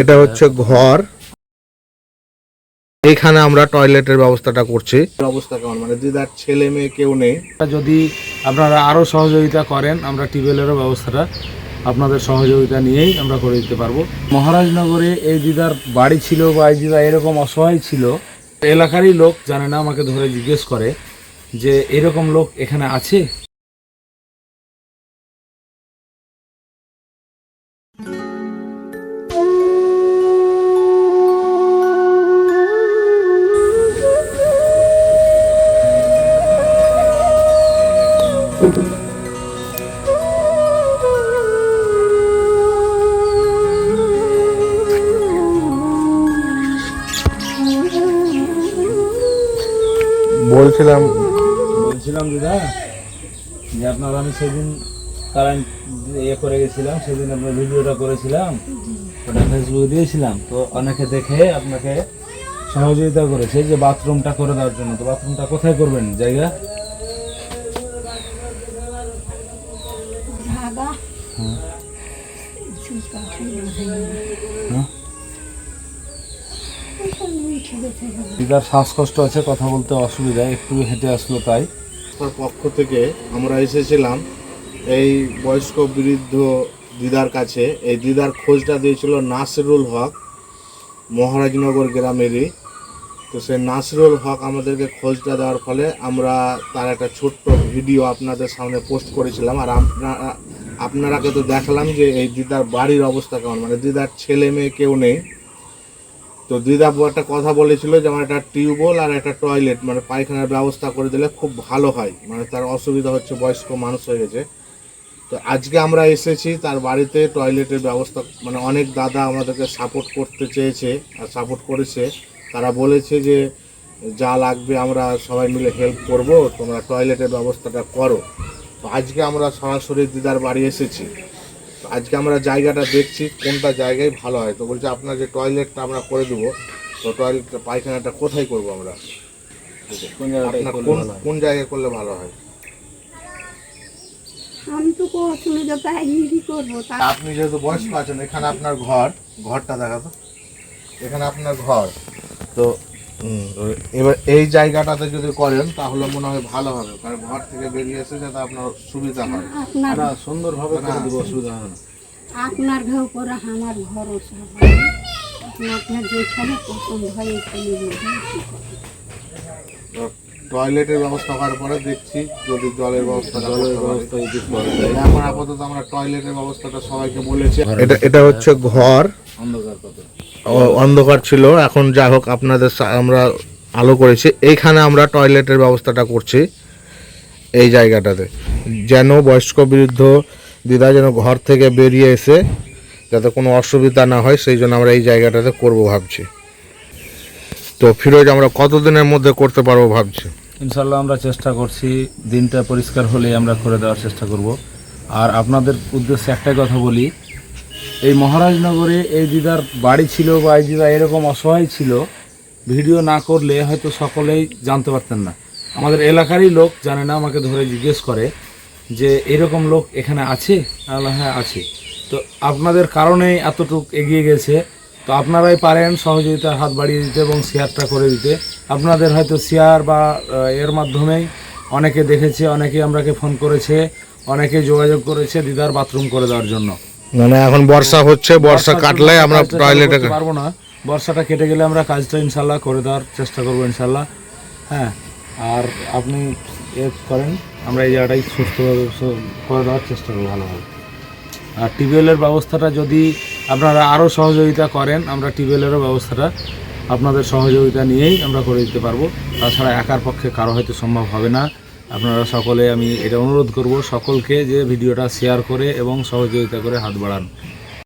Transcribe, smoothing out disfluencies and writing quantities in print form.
এটা হচ্ছে ঘর, এখানে আমরা টয়লেটের ব্যবস্থাটা করছি। অবস্থা কেমন, মানে দিদার ছেলে মেয়ে কেউ নেই, যদি আপনারা আরও সহযোগিতা করেন আমরা টিউবওয়েলেরও ব্যবস্থাটা আপনাদের সহযোগিতা নিয়েই আমরা করে দিতে পারবো। মহারাজনগরে এই দিদার বাড়ি ছিল বা এই দিদা এরকম অসহায় ছিল, এলাকারই লোক জানে না, আমাকে ধরে জিজ্ঞেস করে যে এরকম লোক এখানে আছে। বলছিলাম দিদা যে আপনার আমি সেদিন কারেন্ট করে গেছিলাম, সেদিন আপনার ভিডিওটা করেছিলাম, ওটা ফেসবুকে দিয়েছিলাম, তো অনেকে দেখে আপনাকে সহযোগিতা করেছে যে বাথরুমটা করে দেওয়ার জন্য। তো বাথরুমটা কোথায় করবেন জায়গা? দিদার শ্বাসকষ্ট আছে, কথা বলতে অসুবিধা, একটু হেঁটে আসলো তাই। তার পক্ষ থেকে আমরা এসেছিলাম এই বয়স্ক বৃদ্ধ দিদার কাছে। এই দিদার খোঁজটা দিয়েছিল নাসিরুল হক, মহারাজনগর গ্রামেরই। তো সেই নাসিরুল হক আমাদেরকে খোঁজটা দেওয়ার ফলে আমরা তার একটা ছোট্ট ভিডিও আপনাদের সামনে পোস্ট করেছিলাম। আর আপনারাকে তো দেখালাম যে এই দিদার বাড়ির অবস্থা কেমন, মানে দিদার ছেলে মেয়ে কেউ নেই। তো দিদা একটা কথা বলেছিল যে আমার একটা টিউবওয়েল আর একটা টয়লেট, মানে পায়খানার ব্যবস্থা করে দিলে খুব ভালো হয়, মানে তার অসুবিধা হচ্ছে, বয়স্ক মানুষ হয়ে গেছে। তো আজকে আমরা এসেছি তার বাড়িতে টয়লেটের ব্যবস্থা, মানে অনেক দাদা আমাদেরকে সাপোর্ট করতে চেয়েছে আর সাপোর্ট করেছে। তারা বলেছে যে যা লাগবে আমরা সবাই মিলে হেল্প করব, তোমরা টয়লেটের ব্যবস্থাটা করো। তো আজকে আমরা সরাসরি দিদার বাড়ি এসেছি। আজকে আমরা জায়গাটা দেখছি কোনটা জায়গায় ভালো হয়। তো বলছে আপনার যে টয়লেটটা আমরা করে দেবো, তো টয়লেটটা পায়খানাটা কোথায় করবো আমরা, কোন জায়গায় করলে ভালো হয়? আমি তো অসুবিধা পাইনি, কি করবো? আপনি যেহেতু বয়স্ক আছেন, এখানে আপনার ঘরটা দেখাতো, এখানে আপনার ঘর। তো এবার এই জায়গাটাতে যদি করেন তাহলে মনে হয় ভালো হবে, কারণ ঘর থেকে বেরিয়ে এসে যাতে আপনার সুবিধা হয়। আপনার সুন্দরভাবে করে দেবো, অসুবিধা হবে না। আপনার ঘর করে আমার ঘর আপনার যেখানে পছন্দ হয় টয়লেটের ব্যবস্থা করার পরে দেখছি যদি জলের ব্যবস্থা এখন আপাতত আমরা টয়লেটের ব্যবস্থাটা সবাইকে বলেছি। এটা হচ্ছে ঘর, অন্ধকার ছিল, এখন যাই হোক আপনাদের আমরা আলো করেছি। এইখানে আমরা টয়লেটের ব্যবস্থাটা করছি এই জায়গাটাতে, যেন বয়স্ক বৃদ্ধ দিদা যেন ঘর থেকে বেরিয়ে এসে যাতে কোনো অসুবিধা না হয়, সেই জন্য আমরা এই জায়গাটাতে করব ভাবছি। তো ফিরোজ আমরা কতদিনের মধ্যে করতে পারবো ভাবছি? ইনশাল্লাহ আমরা চেষ্টা করছি, দিনটা পরিষ্কার হলেই আমরা করে দেওয়ার চেষ্টা করব। আর আপনাদের উদ্দেশ্যে একটাই কথা বলি, এই মহারাজনগরে এই দিদার বাড়ি ছিল বা এই দিদা এরকম অসহায় ছিল, ভিডিও না করলে হয়তো সকলেই জানতে পারতেন না। আমাদের এলাকারই লোক জানে না, আমাকে ধরে জিজ্ঞেস করে যে এরকম লোক এখানে আছে। হ্যাঁ আছে। তো আপনাদের কারণেই এতটুকু এগিয়ে গেছে। তো আপনারাই পারেন সহযোগিতার হাত বাড়িয়ে দিতে এবং শেয়ারটা করে দিতে। আপনাদের হয়তো শেয়ার বা এর মাধ্যমেই অনেকে দেখেছে, অনেকে আমরাকে ফোন করেছে, অনেকে যোগাযোগ করেছে দিদার বাথরুম করে দেওয়ার জন্য। মানে এখন বর্ষা হচ্ছে, বর্ষা কাটলে আমরা টয়লেটে পারবো না, বর্ষাটা কেটে গেলে আমরা কাজটা ইনশাল্লাহ করে দেওয়ার চেষ্টা করবো ইনশাল্লাহ। হ্যাঁ, আর আপনি করেন, আমরা এই জায়গাটাই সুস্থভাবে করে দেওয়ার চেষ্টা করবো ভালোভাবে। আর টিউবওয়েলের ব্যবস্থাটা যদি আপনারা আরও সহযোগিতা করেন, আমরা টিউবওয়েলেরও ব্যবস্থাটা আপনাদের সহযোগিতা নিয়েই আমরা করে দিতে পারবো। তাছাড়া একার পক্ষে কারো হয়তো সম্ভব হবে না। আপনারা সকলে, আমি এটা অনুরোধ করব সকলকে যে ভিডিওটা শেয়ার করে এবং সহযোগিতা করে হাত বাড়ান।